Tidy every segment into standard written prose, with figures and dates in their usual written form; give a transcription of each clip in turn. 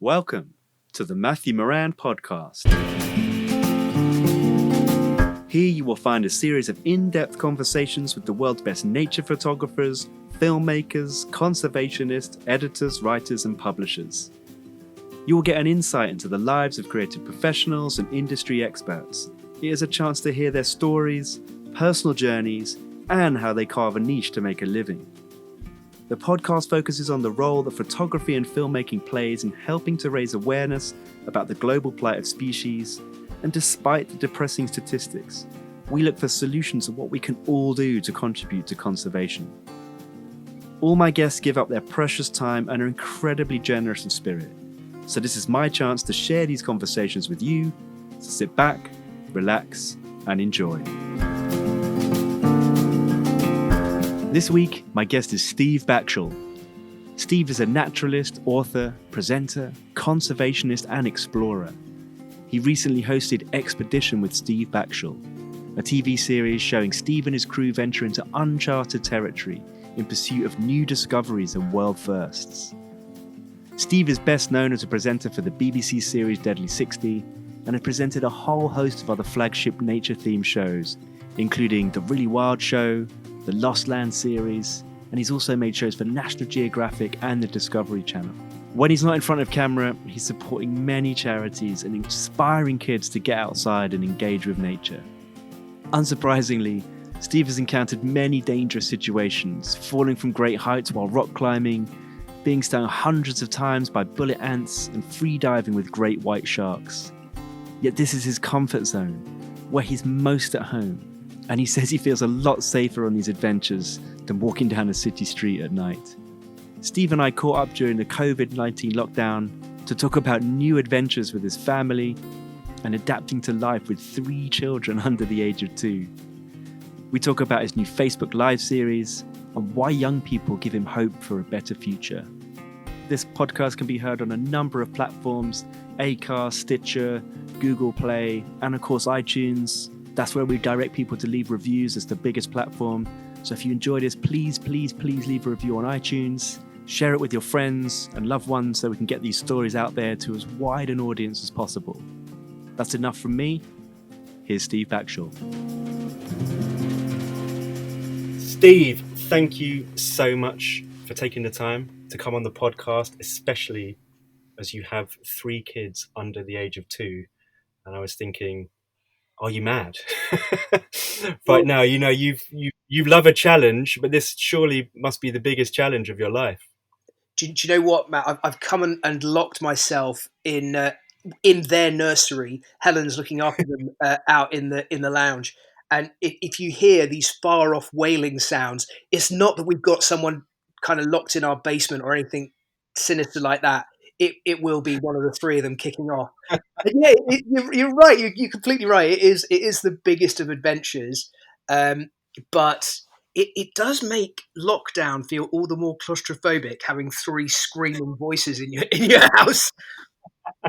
Welcome to the Matthew Moran podcast. Here you will find a series of in-depth conversations with the world's best nature photographers, filmmakers, conservationists, editors, writers, and publishers. You will get an insight into the lives of creative professionals and industry experts. It is a chance to hear their stories, personal journeys, and how they carve a niche to make a living. The podcast focuses on the role that photography and filmmaking plays in helping to raise awareness about the global plight of species, and despite the depressing statistics, we look for solutions of what we can all do to contribute to conservation. All my guests give up their precious time and are incredibly generous in spirit, so this is my chance to share these conversations with you, so sit back, relax, and enjoy. This week, my guest is Steve Backshall. Steve is a naturalist, author, presenter, conservationist, and explorer. He recently hosted Expedition with Steve Backshall, a TV series showing Steve and his crew venture into uncharted territory in pursuit of new discoveries and world firsts. Steve is best known as a presenter for the BBC series Deadly 60 and has presented a whole host of other flagship nature-themed shows, including The Really Wild Show, the Lost Land series, and he's also made shows for National Geographic and the Discovery Channel. When he's not in front of camera, he's supporting many charities and inspiring kids to get outside and engage with nature. Unsurprisingly, Steve has encountered many dangerous situations, falling from great heights while rock climbing, being stung hundreds of times by bullet ants, and free diving with great white sharks. Yet this is his comfort zone, where he's most at home. And he says he feels a lot safer on these adventures than walking down a city street at night. Steve and I caught up during the COVID-19 lockdown to talk about new adventures with his family and adapting to life with 3 children under the age of 2. We talk about his new Facebook Live series and why young people give him hope for a better future. This podcast can be heard on a number of platforms: Acast, Stitcher, Google Play, and of course iTunes. That's where we direct people to leave reviews as the biggest platform. So if you enjoy this, please leave a review on iTunes. Share it with your friends and loved ones so we can get these stories out there to as wide an audience as possible. That's enough from me. Here's Steve Backshall. Steve, thank you so much for taking the time to come on the podcast, especially as you have 3 kids under the age of 2. And I was thinking, are you mad? Right now, you know, you love a challenge, but this surely must be the biggest challenge of your life. Do you know what, Matt? I've come and locked myself in their nursery. Helen's looking after them out in the lounge. And if you hear these far off wailing sounds, it's not that we've got someone kind of locked in our basement or anything sinister like that. It will be one of the 3 of them kicking off. But yeah, you're right. You're completely right. It is the biggest of adventures, but it does make lockdown feel all the more claustrophobic, having 3 screaming voices in your house.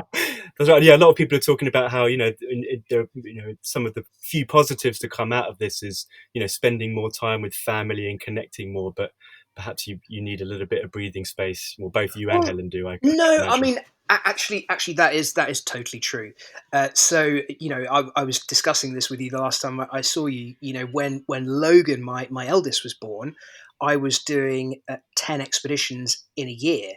That's right. Yeah, a lot of people are talking about how some of the few positives to come out of this is spending more time with family and connecting more, but perhaps you need a little bit of breathing space. Well, both you and Helen do. I mean, actually, that is totally true. So I was discussing this with you the last time I saw you. When Logan, my eldest, was born, I was doing 10 expeditions in a year.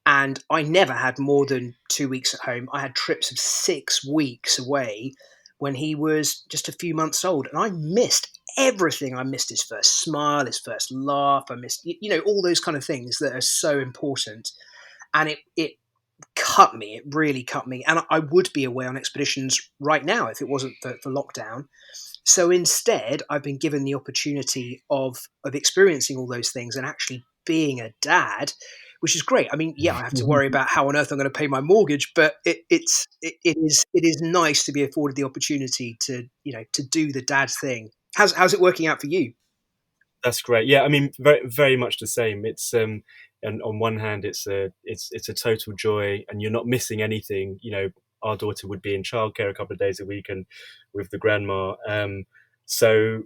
And I never had more than 2 weeks at home. I had trips of 6 weeks away when he was just a few months old. And I missed everything. I missed his first smile, his first laugh. I missed, all those kind of things that are so important. And it cut me. It really cut me. And I would be away on expeditions right now if it wasn't for lockdown. So instead, I've been given the opportunity of experiencing all those things and actually being a dad, which is great. I mean, yeah, I have to worry about how on earth I'm going to pay my mortgage, but it is nice to be afforded the opportunity to do the dad thing. How's it working out for you? That's great. Yeah, I mean, very very much the same. It's and on one hand, it's a total joy, and you're not missing anything. Our daughter would be in childcare a couple of days a week, and with the grandma. So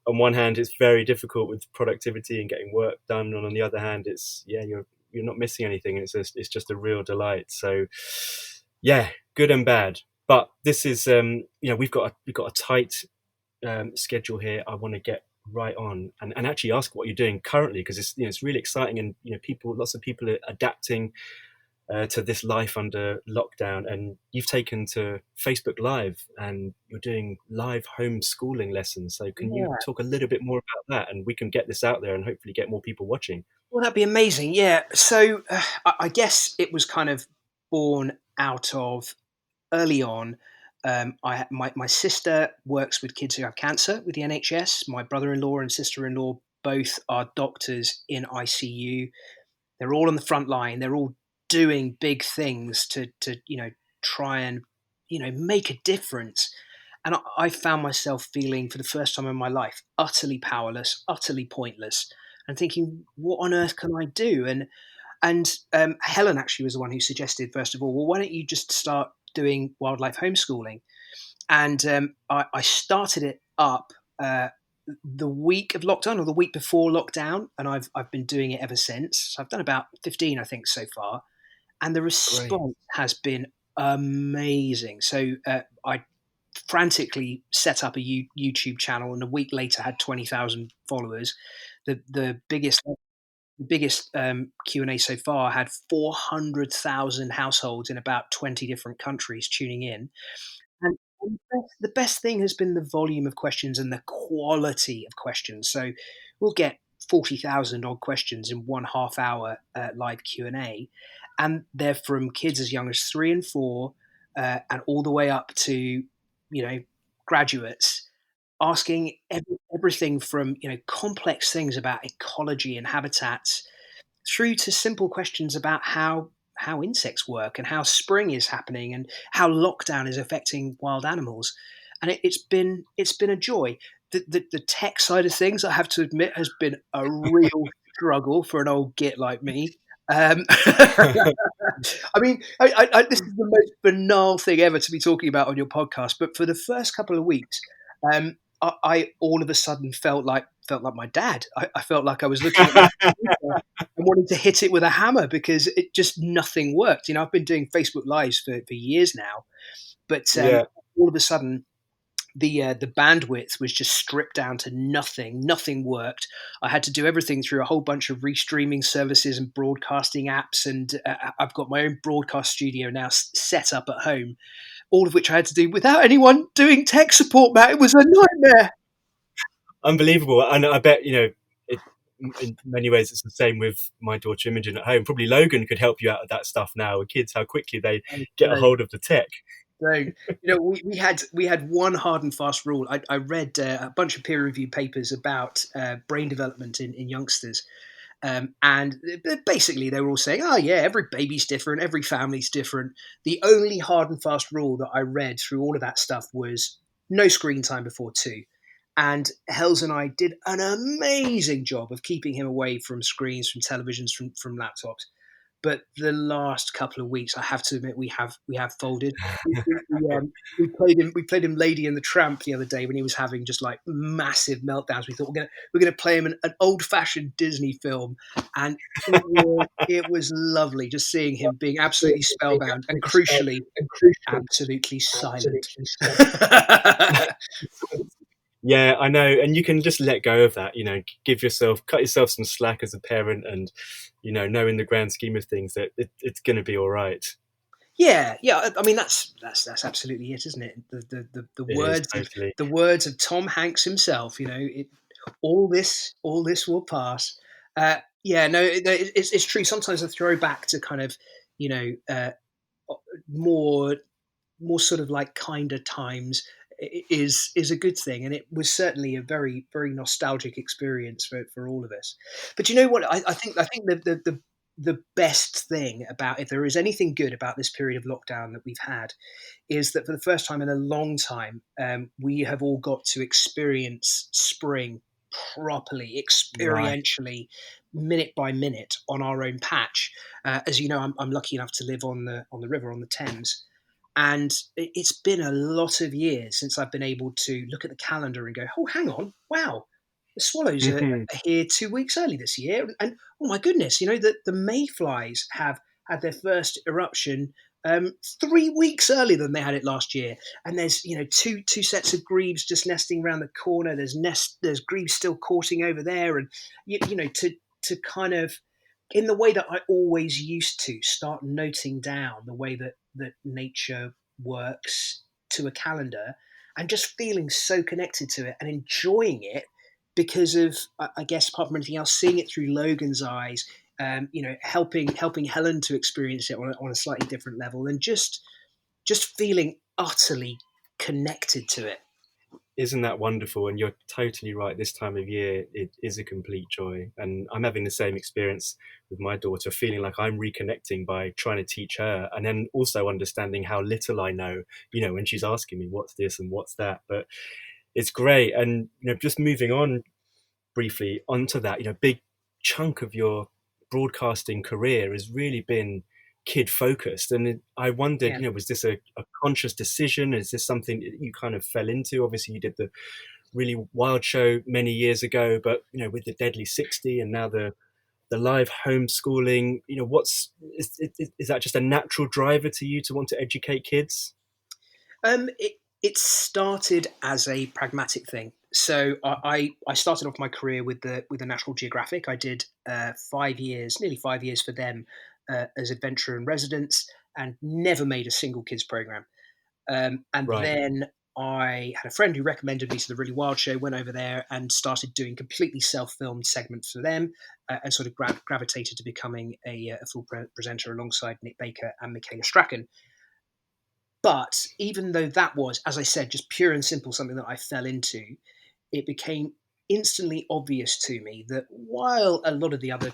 on one hand, it's very difficult with productivity and getting work done, and on the other hand, it's you're you're not missing anything. It's just a real delight. So yeah, good and bad. But this is we've got a tight schedule here. I want to get right on and actually ask what you're doing currently, because it's really exciting, and lots of people are adapting to this life under lockdown, and you've taken to Facebook Live and you're doing live homeschooling lessons. So can you Yeah. talk a little bit more about that, and we can get this out there and hopefully get more people watching? Well, that'd be amazing. Yeah. So I guess it was kind of born out of early on. My sister works with kids who have cancer with the NHS. My brother-in-law and sister-in-law both are doctors in ICU. They're all on the front line. They're all doing big things to try and make a difference. And I found myself feeling, for the first time in my life, utterly powerless, utterly pointless, and thinking, what on earth can I do? And Helen actually was the one who suggested, first of all, well, why don't you just start doing wildlife homeschooling? And I started it up the week of lockdown, or the week before lockdown, and I've been doing it ever since. So I've done about 15, I think, so far, and the Great. response has been amazing. So I frantically set up a YouTube channel, and a week later had 20,000 followers. The biggest Q&A so far had 400,000 households in about 20 different countries tuning in. And the best thing has been the volume of questions and the quality of questions. So we'll get 40,000 odd questions in 1/2 hour live Q&A. And they're from kids as young as 3 and 4 and all the way up to, graduates, asking everything from, complex things about ecology and habitats through to simple questions about how insects work and how spring is happening and how lockdown is affecting wild animals. And it's been a joy. The tech side of things, I have to admit, has been a real struggle for an old git like me. I mean, this is the most banal thing ever to be talking about on your podcast, but for the first couple of weeks, I all of a sudden felt like my dad. I felt like I was looking at my computer and wanted to hit it with a hammer because it just nothing worked. I've been doing Facebook Lives for years now, but Yeah. all of a sudden the bandwidth was just stripped down to nothing. Nothing worked. I had to do everything through a whole bunch of restreaming services and broadcasting apps, and I've got my own broadcast studio now set up at home. All of which I had to do without anyone doing tech support, Matt. It was a nightmare. Unbelievable. And I bet, in many ways it's the same with my daughter Imogen at home. Probably Logan could help you out of that stuff now with kids, how quickly they get a So, hold of the tech. we had one hard and fast rule. I read a bunch of peer-reviewed papers about brain development in youngsters, and basically they were all saying, "Oh yeah, every baby's different, every family's different." The only hard and fast rule that I read through all of that stuff was no screen time before 2. And Hells and I did an amazing job of keeping him away from screens, from televisions, from laptops. But the last couple of weeks, I have to admit, we have folded. We played him Lady and the Tramp the other day when he was having just like massive meltdowns. We thought we're gonna play him an old fashioned Disney film, and it was lovely just seeing him being absolutely spellbound and crucially absolutely silent. Yeah, I know. And you can just let go of that, cut yourself some slack as a parent, and, know in the grand scheme of things that it's going to be all right. Yeah, yeah. I mean, that's absolutely it, isn't it? The It is words of totally. the words of Tom Hanks himself. All this will pass. Yeah, no, it's true. Sometimes a throwback to kind of you know more sort of like kinder times is a good thing, and it was certainly a very very nostalgic experience for all of us. But you know what? I think the best thing about, if there is anything good about this period of lockdown that we've had, is that for the first time in a long time, we have all got to experience spring properly, Right. experientially, minute by minute on our own patch. As you know, I'm lucky enough to live on the river, on the Thames, and it's been a lot of years since I've been able to look at the calendar and go, oh, hang on, wow, The swallows are Mhm. here 2 weeks early this year, and oh my goodness, the mayflies have had their first eruption 3 weeks earlier than they had it last year. And there's two sets of grebes just nesting around the corner. There's grebes still courting over there, and to kind of, in the way that I always used to, start noting down the way that nature works to a calendar, and just feeling so connected to it and enjoying it because of, I guess, apart from anything else, seeing it through Logan's eyes, helping Helen to experience it on a slightly different level, and just feeling utterly connected to it. Isn't that wonderful? And you're totally right. This time of year, it is a complete joy. And I'm having the same experience with my daughter, feeling like I'm reconnecting by trying to teach her, and then also understanding how little I know, when she's asking me, what's this and what's that. But it's great. And, just moving on briefly onto that, big chunk of your broadcasting career has really been kid focused. And I wondered, Yeah. was this a conscious decision? Is this something that you kind of fell into? Obviously, you did the really wild show many years ago, but with the Deadly 60 and now the live homeschooling, is that just a natural driver to you to want to educate kids? It started as a pragmatic thing. So I started off my career with the National Geographic. I did 5 years, nearly 5 years for them as adventurer in residence, and never made a single kids program. And Right. then I had a friend who recommended me to the Really Wild Show, went over there and started doing completely self-filmed segments for them, and sort of gravitated to becoming a full presenter alongside Nick Baker and Michaela Strachan. But even though that was, as I said, just pure and simple something that I fell into, it became instantly obvious to me that while a lot of the other,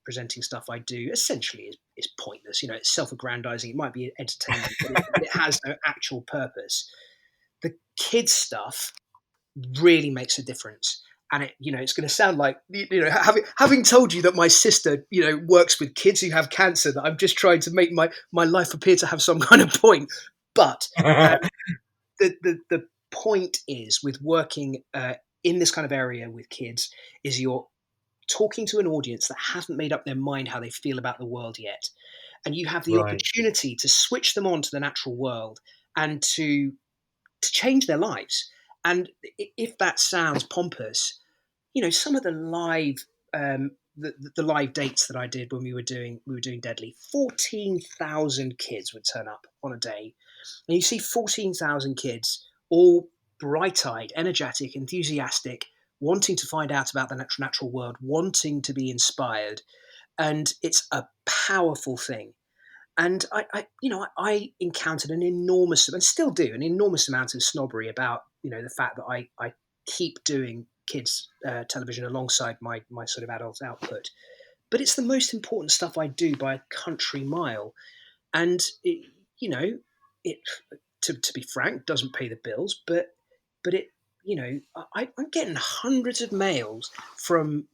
presenting stuff I do essentially is pointless, it's self-aggrandizing, it might be entertainment, but it has no actual purpose. The kids stuff really makes a difference. And it's going to sound like, having told you that my sister, works with kids who have cancer, that I'm just trying to make my life appear to have some kind of point. But the point is, with working in this kind of area with kids, is you're talking to an audience that hasn't made up their mind how they feel about the world yet, and you have the Right. opportunity to switch them on to the natural world and to change their lives. And if that sounds pompous, some of the live the live dates that I did when we were doing Deadly, 14,000 kids would turn up on a day, and you see 14,000 kids all bright-eyed, energetic, enthusiastic, wanting to find out about the natural world, wanting to be inspired, and it's a powerful thing. And I encountered an enormous, and still do, an enormous amount of snobbery about, the fact that I keep doing kids television alongside my sort of adult output. But it's the most important stuff I do by a country mile. And it to be frank, doesn't pay the bills, but it, I'm getting hundreds of mails from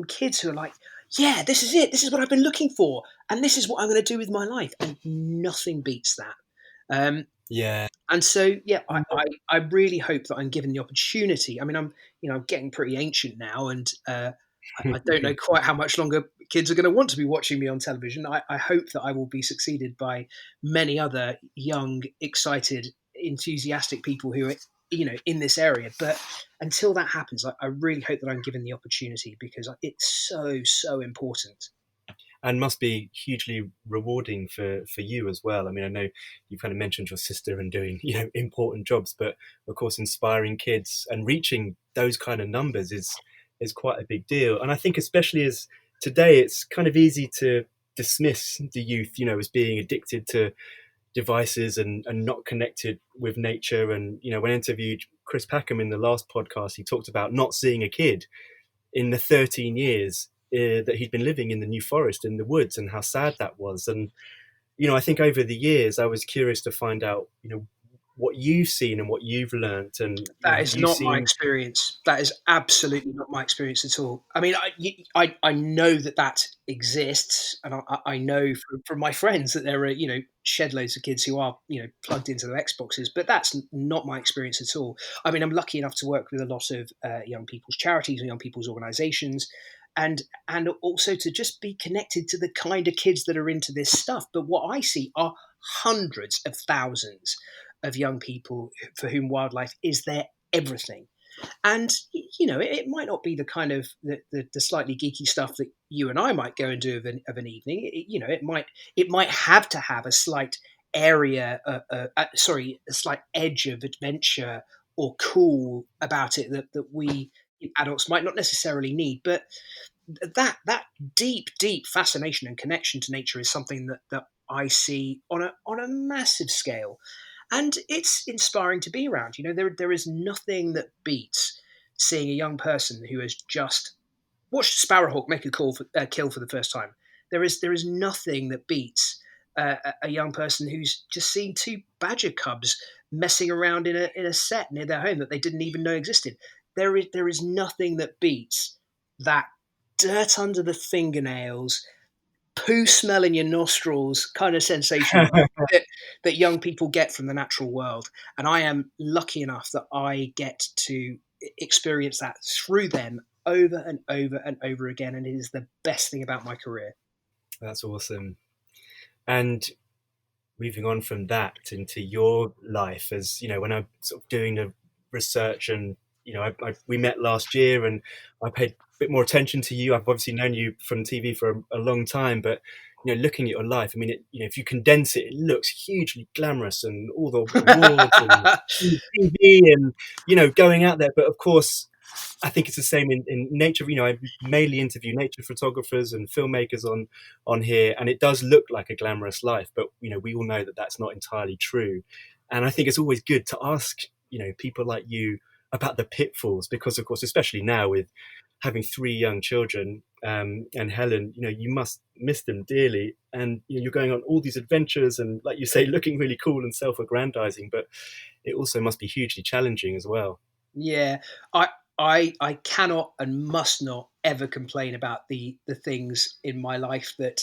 kids who are like, yeah, this is it. This is what I've been looking for, and this is what I'm going to do with my life. And nothing beats that. Yeah. And so, yeah, I really hope that I'm given the opportunity. I mean, I'm getting pretty ancient now, and I don't know quite how much longer kids are going to want to be watching me on television. I hope that I will be succeeded by many other young, excited, enthusiastic people who are, in this area. But until that happens, I really hope that I'm given the opportunity, because it's so important. And must be hugely rewarding for you as well. I mean, I know you've kind of mentioned your sister and doing important jobs, but of course, inspiring kids and reaching those kind of numbers is quite a big deal. And I think especially as today, it's kind of easy to dismiss the youth, as being addicted to devices and not connected with nature. And when I interviewed Chris Packham in the last podcast, he talked about not seeing a kid in the 13 years that he'd been living in the New Forest in the woods, and how sad that was. And I think over the years I was curious to find out what you've seen and what you've learnt, and That have is you not my seen? experience. That is absolutely not my experience at all. I mean, I know that exists, and I know from my friends that there are, shed loads of kids who are, plugged into their Xboxes, but that's not my experience at all. I mean, I'm lucky enough to work with a lot of young people's charities and young people's organisations, and also to just be connected to the kind of kids that are into this stuff. But what I see are hundreds of thousands of young people for whom wildlife is their everything. And it might not be the kind of the slightly geeky stuff that you and I might go and do of an evening. It might have to have a slight area, a slight edge of adventure or cool about it that we adults might not necessarily need. But that deep fascination and connection to nature is something that I see on a massive scale, and it's inspiring to be around. There is nothing that beats seeing a young person who has just watched a sparrowhawk make a kill for the first time. There is nothing that beats a young person who's just seen two badger cubs messing around in a set near their home that they didn't even know existed. There is nothing that beats that dirt under the fingernails, poo smell in your nostrils kind of sensation that young people get from the natural world. And I am lucky enough that I get to experience that through them over and over and over again. And it is the best thing about my career. That's awesome. And moving on from that into your life, as when I'm sort of doing the research, and we met last year, and I paid a bit more attention to you. I've obviously known you from TV for a long time, but looking at your life, I mean, if you condense it, it looks hugely glamorous, and all the awards and TV, and going out there. But of course, I think it's the same in nature. I mainly interview nature photographers and filmmakers on here, and it does look like a glamorous life, but we all know that that's not entirely true. And I think it's always good to ask people like you about the pitfalls, because of course, especially now with having 3 young children, and Helen, you must miss them dearly, and you're going on all these adventures, and like you say, looking really cool and self-aggrandizing, but it also must be hugely challenging as well. Yeah, I cannot and must not ever complain about the things in my life that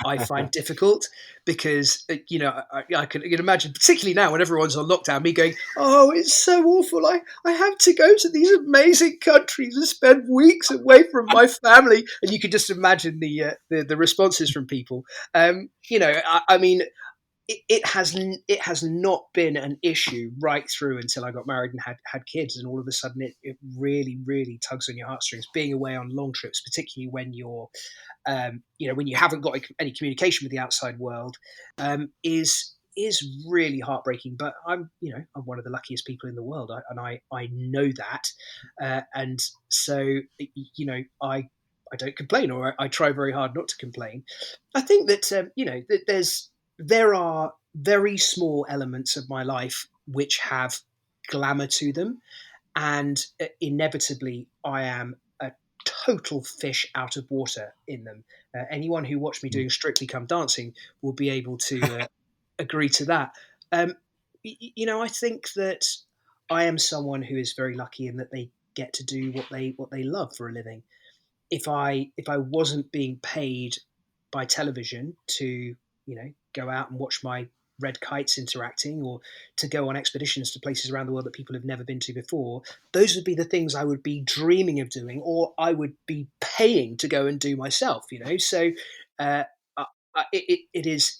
I find difficult, because I can imagine, particularly now when everyone's on lockdown, me going, oh, it's so awful. I have to go to these amazing countries and spend weeks away from my family, and you can just imagine the responses from people. I mean, it has not been an issue right through until I got married and had kids, and all of a sudden it really tugs on your heartstrings. Being away on long trips, particularly when you're when you haven't got any communication with the outside world, is really heartbreaking. But I'm one of the luckiest people in the world, I know that, and so I don't complain, or I try very hard not to complain. I think that that there are very small elements of my life which have glamour to them, and inevitably I am a total fish out of water in them. Anyone who watched me doing Strictly Come Dancing will be able to agree to that. I think that I am someone who is very lucky in that they get to do what they love for a living. If I wasn't being paid by television to go out and watch my red kites interacting, or to go on expeditions to places around the world that people have never been to before, those would be the things I would be dreaming of doing, or I would be paying to go and do myself. So uh, it's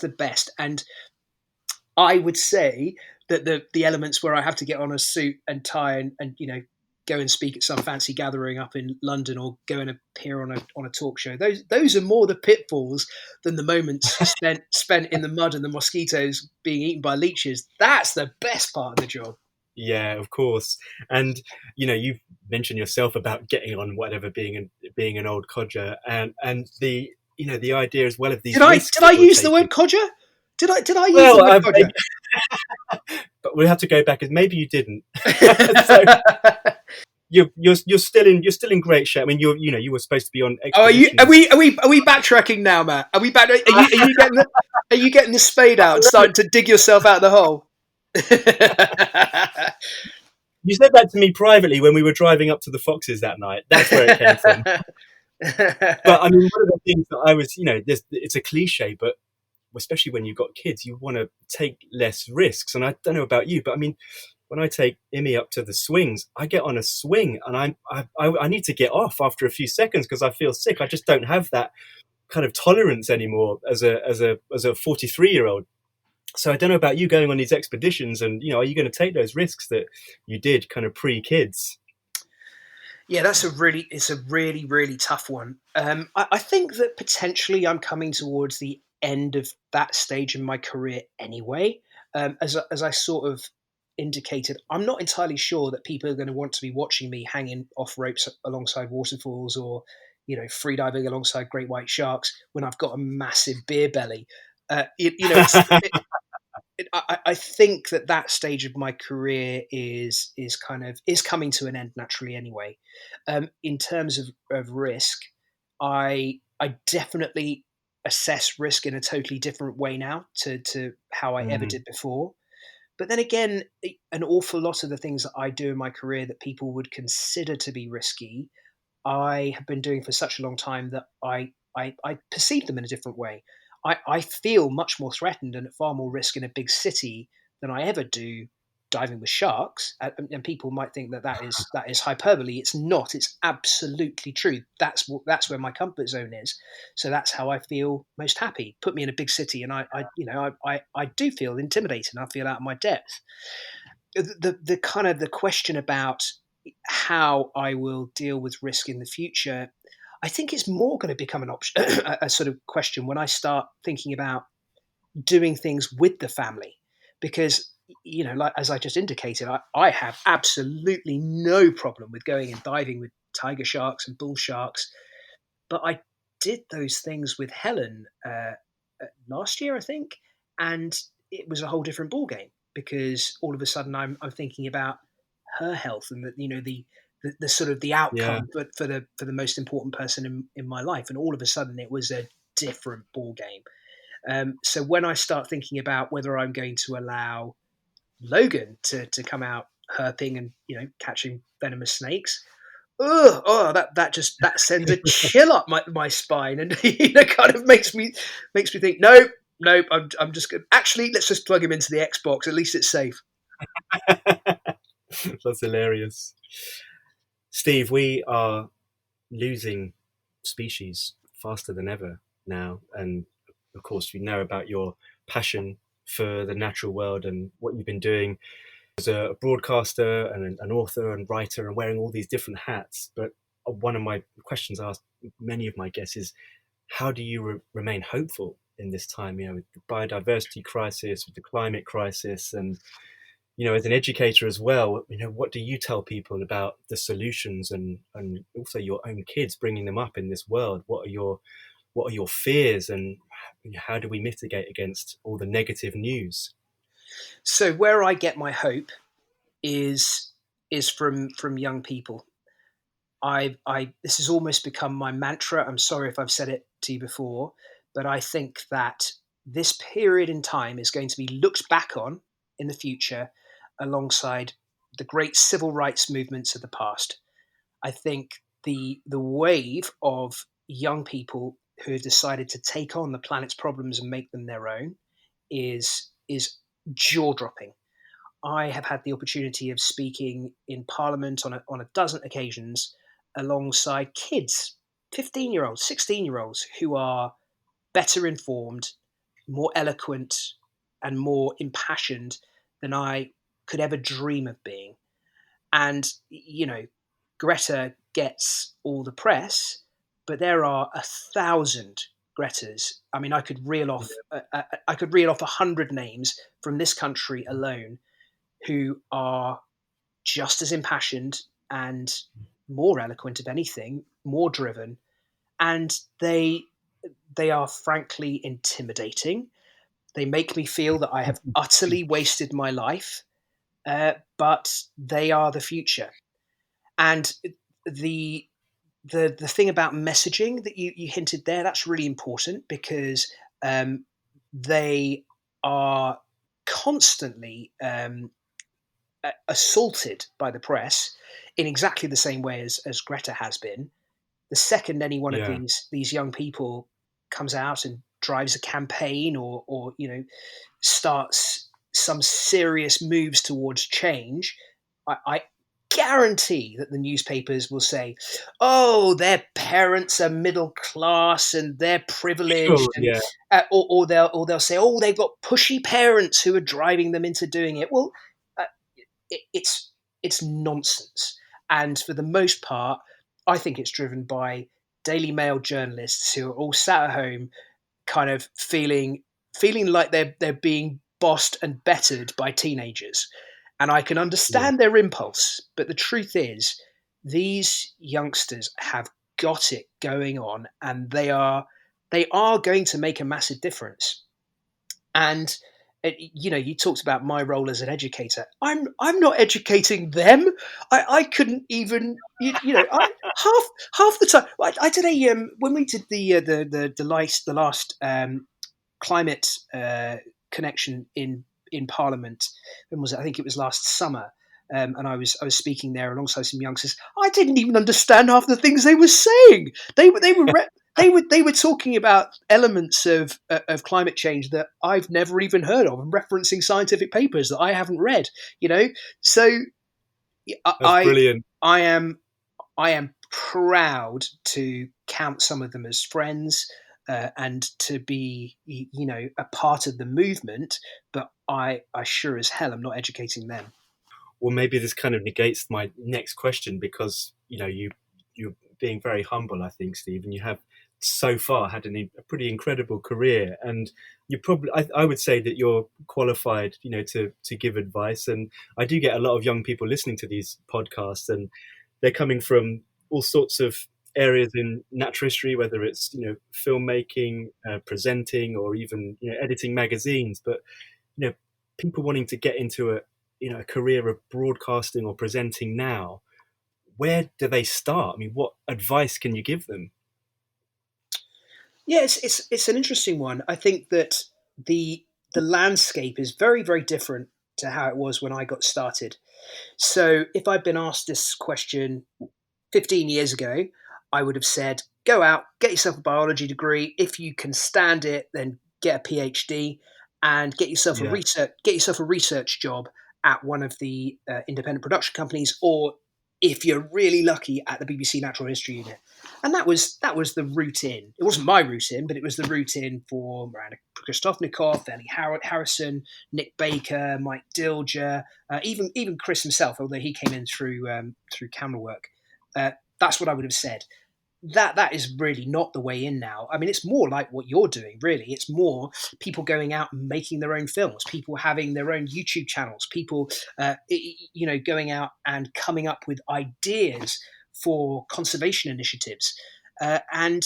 the best. And I would say that the elements where I have to get on a suit and tie and go and speak at some fancy gathering up in London, or go and appear on a talk show, those are more the pitfalls than the moments spent in the mud and the mosquitoes being eaten by leeches. That's the best part of the job. Yeah, of course. And you've mentioned yourself about getting on whatever, being an old codger, and the idea as well of these. Did I use the word codger? Did I use the word codger? But we'll have to go back, as maybe you didn't. So, you're still in great shape. I mean, you were supposed to be on Oh, expeditions. are we backtracking now, Matt? Are we back? Are you getting the spade out and starting to dig yourself out of the hole? You said that to me privately when we were driving up to the Foxes that night. That's where it came from. But I mean, one of the things that I was, it's a cliche, but especially when you've got kids, you want to take less risks. And I don't know about you, but I mean, when I take Imi up to the swings, I get on a swing and I need to get off after a few seconds because I feel sick. I just don't have that kind of tolerance anymore as a 43-year-old. So I don't know about you going on these expeditions, and are you going to take those risks that you did kind of pre-kids? Yeah, it's a really tough one. I think that potentially I'm coming towards the end of that stage in my career anyway. As I sort of indicated, I'm not entirely sure that people are going to want to be watching me hanging off ropes alongside waterfalls or freediving alongside great white sharks when I've got a massive beer belly. I think that stage of my career is coming to an end naturally anyway. In terms of risk, I definitely assess risk in a totally different way now to how I ever did before. But then again, an awful lot of the things that I do in my career that people would consider to be risky, I have been doing for such a long time that I perceive them in a different way. I feel much more threatened and at far more risk in a big city than I ever do diving with sharks. And people might think that is hyperbole. It's not. It's absolutely true. That's where my comfort zone is. So that's how I feel most happy. Put me in a big city, and I do feel intimidated. I feel out of my depth. The kind of the question about how I will deal with risk in the future, I think it's more going to become an option, a sort of question when I start thinking about doing things with the family, because like as I just indicated, I have absolutely no problem with going and diving with tiger sharks and bull sharks, but I did those things with Helen last year, I think, and it was a whole different ballgame because all of a sudden I'm thinking about her health and the sort of the Yeah. outcome, but for the most important person in my life, and all of a sudden it was a different ballgame. So when I start thinking about whether I'm going to allow Logan to come out herping and catching venomous snakes, that sends a chill up my spine, and kind of makes me think, no, I'm just going. Actually, let's just plug him into the Xbox. At least it's safe. That's hilarious. Steve, we are losing species faster than ever now. And of course, we know about your passion for the natural world and what you've been doing as a broadcaster and an author and writer and wearing all these different hats. But one of my questions I asked many of my guests is, how do you remain hopeful in this time, with the biodiversity crisis, with the climate crisis, and as an educator as well, what do you tell people about the solutions and also your own kids, bringing them up in this world? What are your fears, and how do we mitigate against all the negative news? So where I get my hope is from young people. I this has almost become my mantra. I'm sorry if I've said it to you before, but I think that this period in time is going to be looked back on in the future alongside the great civil rights movements of the past. I think the wave of young people who have decided to take on the planet's problems and make them their own is jaw dropping. I have had the opportunity of speaking in Parliament on a dozen occasions alongside kids, 15-year-olds, 16-year-olds, who are better informed, more eloquent, and more impassioned than I could ever dream of being. And, Greta gets all the press, but there are 1,000 Gretas. I mean, I could reel off 100 names from this country alone who are just as impassioned and more eloquent, if anything, more driven, and they are frankly intimidating. They make me feel that I have utterly wasted my life, but they are the future. And the the thing about messaging that you hinted there, that's really important, because they are constantly assaulted by the press in exactly the same way as Greta has been. The second any one of Yeah. these young people comes out and drives a campaign, or starts some serious moves towards change, I guarantee that the newspapers will say, "Oh, their parents are middle class and they're privileged," Sure. and Yeah. or they'll say, "Oh, they've got pushy parents who are driving them into doing it." Well, uh, it's nonsense, and for the most part, I think it's driven by Daily Mail journalists who are all sat at home, kind of feeling like they're being bossed and bettered by teenagers. And I can Yeah. understand their impulse, but the truth is, these youngsters have got it going on, and they are going to make a massive difference. And you talked about my role as an educator. I'm not educating them. I couldn't even half the time. I did a when we did the last climate connection in Parliament. When was it? I think it was last summer. And I was speaking there alongside some youngsters. I didn't even understand half the things they were saying. They were talking about elements of climate change that I've never even heard of, and referencing scientific papers that I haven't read. So That's I brilliant. I am I am proud to count some of them as friends, and to be, a part of the movement. But I sure as hell am not educating them. Well, maybe this kind of negates my next question, because you're being very humble, I think, Steve, and you have so far had a pretty incredible career, and you probably I would say that you're qualified, to give advice. And I do get a lot of young people listening to these podcasts, and they're coming from all sorts of areas in natural history, whether it's filmmaking, presenting, or even editing magazines. But you know people wanting to get into a career of broadcasting or presenting now, where do they start? I mean, what advice can you give them? Yeah, it's an interesting one. I think that the landscape is very, very different to how it was when I got started. So if I'd been asked this question 15 years ago, I would have said, go out, get yourself a biology degree. If you can stand it, then get a PhD and Yeah. get yourself a research job at one of the independent production companies, or if you're really lucky, at the BBC Natural History Unit. And that was the route in. It wasn't my route in, but it was the route in for Miranda Kristofnikov, Ellie Harrison, Nick Baker, Mike Dilger, even Chris himself, although he came in through camera work. That's what I would have said. That is really not the way in now. I mean, it's more like what you're doing, really. It's more people going out and making their own films, people having their own YouTube channels, people, going out and coming up with ideas for conservation initiatives, and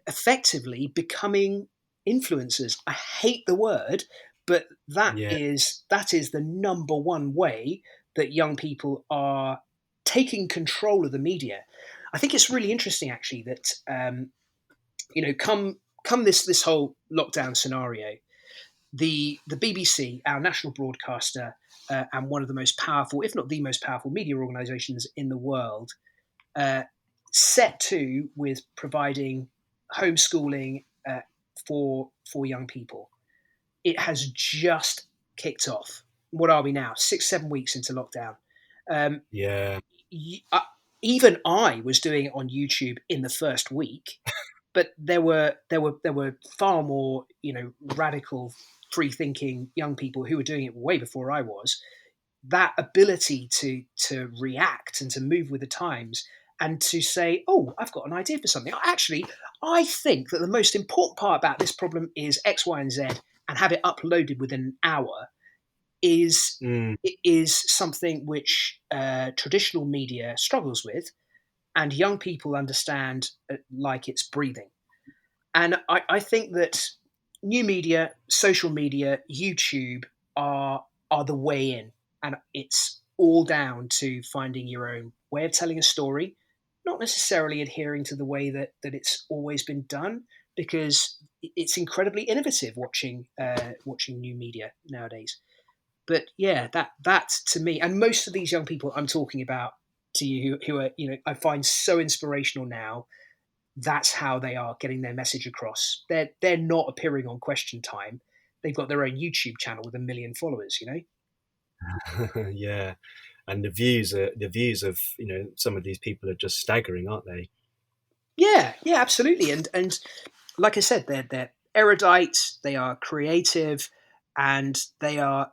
effectively becoming influencers. I hate the word, but that Yeah. is the number one way that young people are taking control of the media. I think it's really interesting, actually, that come this whole lockdown scenario, the BBC, our national broadcaster, and one of the most powerful, if not the most powerful, media organisations in the world, uh, set to with providing homeschooling for young people. It has just kicked off. What are we now? 6-7 weeks into lockdown. Um, Yeah. y- uh, Even I was doing it on YouTube in the first week, but there were far more radical, free thinking young people who were doing it way before I was. That ability to react and to move with the times, and to say, oh, I've got an idea for something. Actually, I think that the most important part about this problem is X, Y, and Z, and have it uploaded within an hour, is Mm. is something which traditional media struggles with, and young people understand like it's breathing. And I think that new media, social media, YouTube are the way in, and it's all down to finding your own way of telling a story, not necessarily adhering to the way that it's always been done, because it's incredibly innovative watching new media nowadays. But yeah, that to me, and most of these young people I'm talking about to you, who are, I find so inspirational now. That's how they are getting their message across. They're not appearing on Question Time. They've got their own YouTube channel with 1 million followers. Yeah, and the views of some of these people are just staggering, aren't they? Yeah, yeah, absolutely. And like I said, they're erudite, they are creative, and they are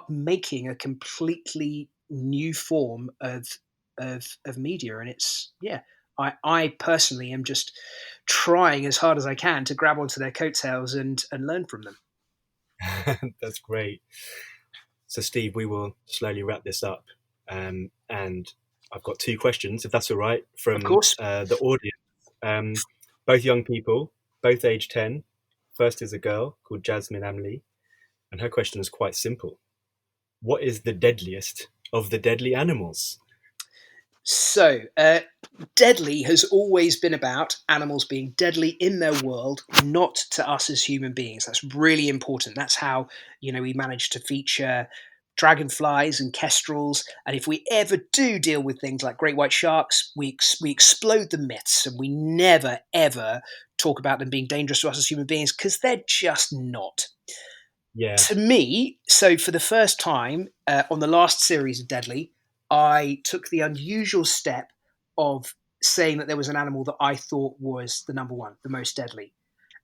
making a completely new form of media. And it's, yeah, I personally am just trying as hard as I can to grab onto their coattails and learn from them. That's great. So, Steve, we will slowly wrap this up, and I've got 2 questions, if that's all right, Of from course. the audience. Both young people, both age 10. First is a girl called Jasmine Amley, and her question is quite simple. What is the deadliest of the deadly animals? So, deadly has always been about animals being deadly in their world, not to us as human beings. That's really important. That's how, we manage to feature dragonflies and kestrels. And if we ever do deal with things like great white sharks, we explode the myths, and we never, ever talk about them being dangerous to us as human beings, because they're just not. Yeah. To me, so for the first time on the last series of Deadly, I took the unusual step of saying that there was an animal that I thought was the number one, the most deadly.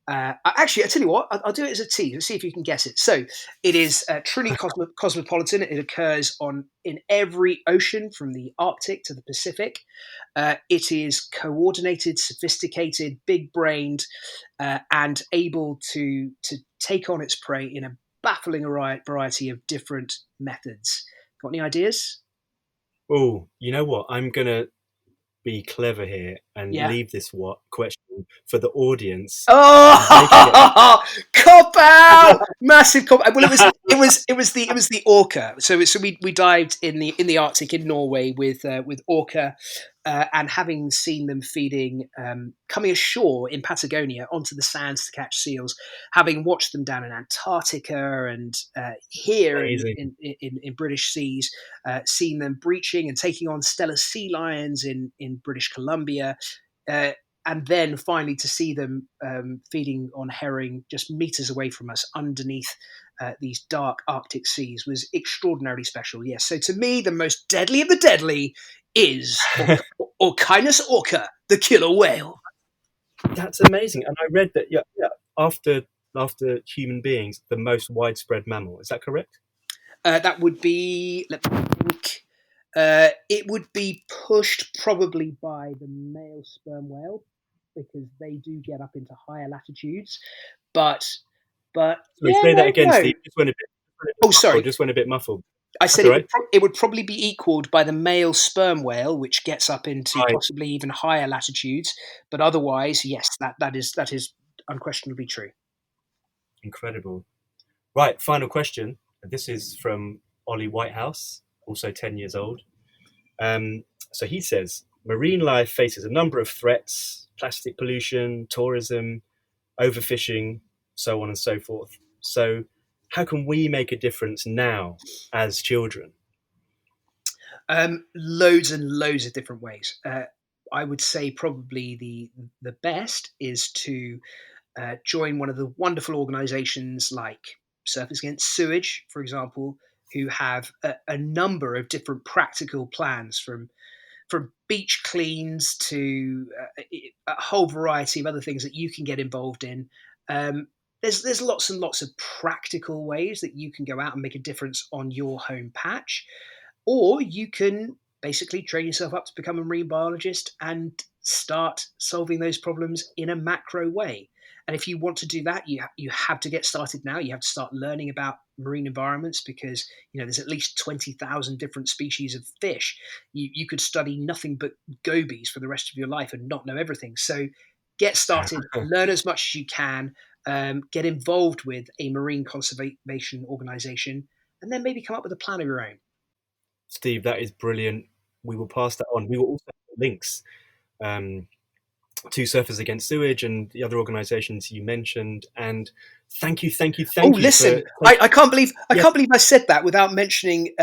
Actually, I tell you what, I'll do it as a tease. Let's see if you can guess it. So it is truly cosmopolitan. It occurs in every ocean from the Arctic to the Pacific. It is coordinated, sophisticated, big-brained, and able to take on its prey in a baffling variety of different methods. Got any ideas? Oh, you know what? I'm gonna be clever here and Yeah. leave this question for the audience, and they can get. Oh, cop out! Massive cop. Well, it was the orca. So we dived in the Arctic in Norway with orca, and having seen them feeding, coming ashore in Patagonia onto the sands to catch seals, having watched them down in Antarctica and here Amazing. in British seas, seeing them breaching and taking on stellar sea lions in British Columbia. Uh, and then finally to see them feeding on herring just meters away from us underneath these dark Arctic seas was extraordinarily special. Yes. So to me, the most deadly of the deadly is Orchinus orca, the killer whale. That's amazing. And I read that, yeah, after human beings, the most widespread mammal. Is that correct? That would be, let me think, it would be pushed probably by the male sperm whale, because they do get up into higher latitudes. But Sorry, yeah, say that again, no. Steve. Just went a bit Oh, muffled. sorry. Just went a bit muffled. I That's said all it would right. it would probably be equaled by the male sperm whale, which gets up into Right. possibly even higher latitudes. But otherwise, yes, that is unquestionably true. Incredible. Right. Final question. This is from Ollie Whitehouse, also 10 years old. So he says, marine life faces a number of threats: plastic pollution, tourism, overfishing, so on and so forth. So, how can we make a difference now as children? Loads and loads of different ways. I would say probably the best is to join one of the wonderful organisations like Surfers Against Sewage, for example, who have a number of different practical plans, from beach cleans to a whole variety of other things that you can get involved in. Um, there's lots and lots of practical ways that you can go out and make a difference on your home patch, or you can basically train yourself up to become a marine biologist and start solving those problems in a macro way. And if you want to do that, you have to get started now. You have to start learning about marine environments, because there's at least 20,000 different species of fish. You could study nothing but gobies for the rest of your life and not know everything. So get started, learn as much as you can, get involved with a marine conservation organization, and then maybe come up with a plan of your own. Steve, that is brilliant. we will pass that on. We will also put links to Surfers Against Sewage and the other organisations you mentioned. And thank you. Listen, I can't believe I said that without mentioning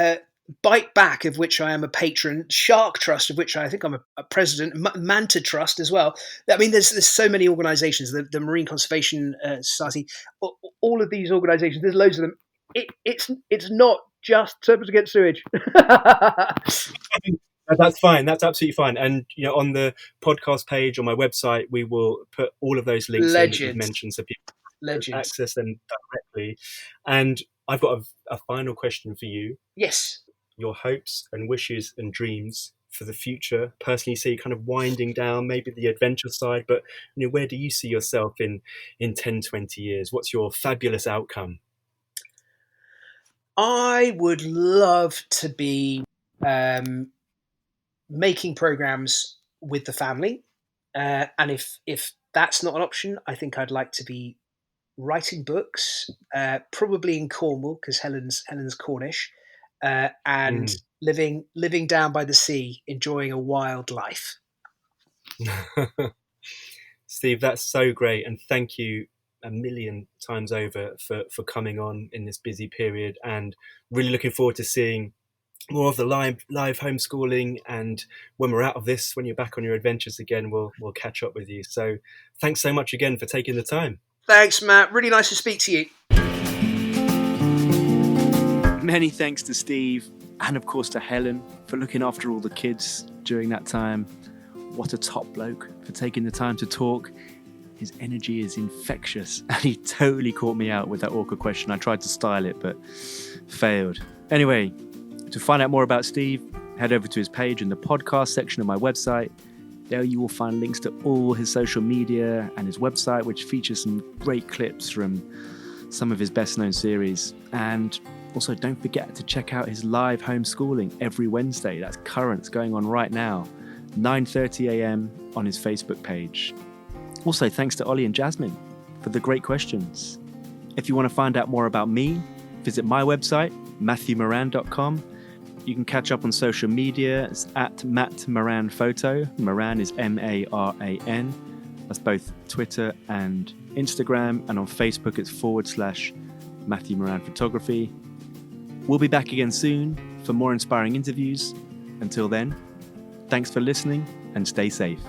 Bite Back, of which I am a patron, Shark Trust, of which I think I'm a president, Manta Trust as well. I mean, there's so many organisations, the Marine Conservation Society, all of these organisations. There's loads of them. It's not just Surfers Against Sewage. That's fine. That's absolutely fine. And on the podcast page on my website, we will put all of those links in that you've mentioned, so people can access them directly. And I've got a final question for you. Yes. Your hopes and wishes and dreams for the future. Personally, see you kind of winding down, maybe the adventure side, but where do you see yourself in 10, 20 years? What's your fabulous outcome? I would love to be making programs with the family, and if that's not an option, I think I'd like to be writing books, probably in Cornwall, because Helen's Cornish, and living down by the sea, enjoying a wild life. Steve, that's so great, and thank you a million times over for coming on in this busy period, and really looking forward to seeing more of the live homeschooling. And when we're out of this, when you're back on your adventures again, we'll catch up with you. So thanks so much again for taking the time. Thanks, Matt. Really nice to speak to you. Many thanks to Steve, and of course to Helen for looking after all the kids during that time. What a top bloke for taking the time to talk. His energy is infectious, and he totally caught me out with that awkward question. I tried to style it, but failed. Anyway, to find out more about Steve, head over to his page in the podcast section of my website. There you will find links to all his social media and his website, which features some great clips from some of his best-known series. And also, don't forget to check out his live homeschooling every Wednesday. That's current. It's going on right now, 9:30 a.m. on his Facebook page. Also, thanks to Ollie and Jasmine for the great questions. If you want to find out more about me, visit my website, matthewmoran.com. You can catch up on social media. It's at Matt Moran Photo. Moran is Maran. That's both Twitter and Instagram. And on Facebook, it's /Matthew Moran Photography. We'll be back again soon for more inspiring interviews. Until then, thanks for listening and stay safe.